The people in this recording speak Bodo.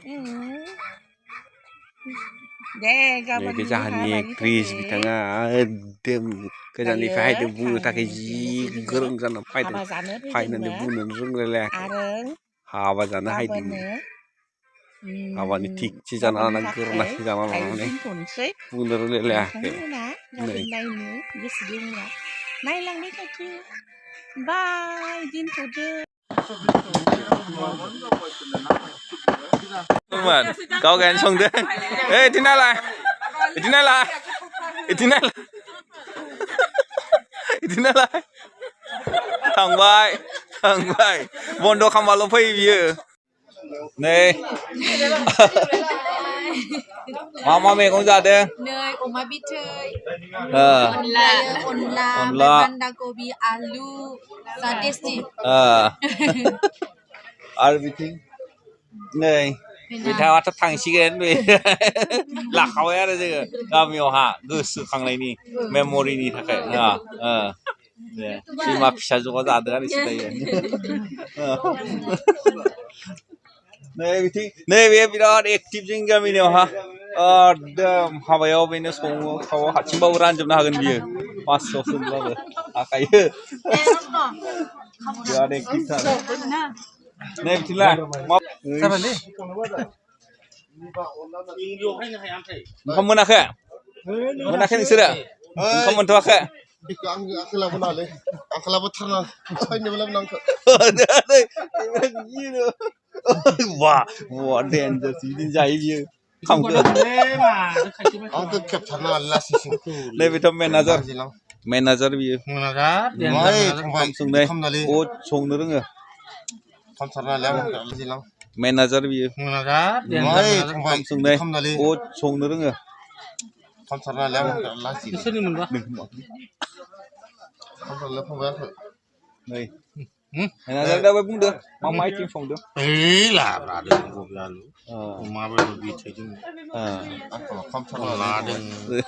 deh Ini kejahannya Chris bitanga dem kejahannya fahai dem bunuh tak keji gerung sana fahai nanti bunuh rung lele hawa sana hai dem hawa ni tik ci sana anak gerung nak ci sana anak ni bunuh lele này lần đấy cái kia bye din thủ dơ teman kau kan song deh tinala thằng bay bondo khamalo phai biye này mama mẹ con ra đây nơi oma bít chơi onla banda gobi alu sadesti everything này vì theo thằng thằng xí cái đấy lạc khẩu ấy là gì làm nhiều hả cứ sự khăng này nè memory nè thật cái khi mà phía sau có ra được thì sẽ đây này bây giờ active chính cái mình nhiều hả 하바요 베네 송 하와 하침바우란 좀 나가는 비에 왔어 손으로 아까 야 내 기타 네 빌라 사발리 kamu nak ke mana kan isra kamu tu ke akla bunale akla butarna ini belum nangka wah wah danger sini jai dia không được ông cứ kẹp thằng nào là xí xí đây vì thằng manager bây giờ không xuống đây ô xuống nữa đúng không không thằng nào làm gì lắm manager bây giờ không xuống đây ô xuống nữa đúng không không thằng nào làm là gì đừng không thằng nào không biết này manager đâu cũng được mong máy trên phòng được ấy là được không ra luôn mà bây giờ bị thấy chứ không thằng nào là được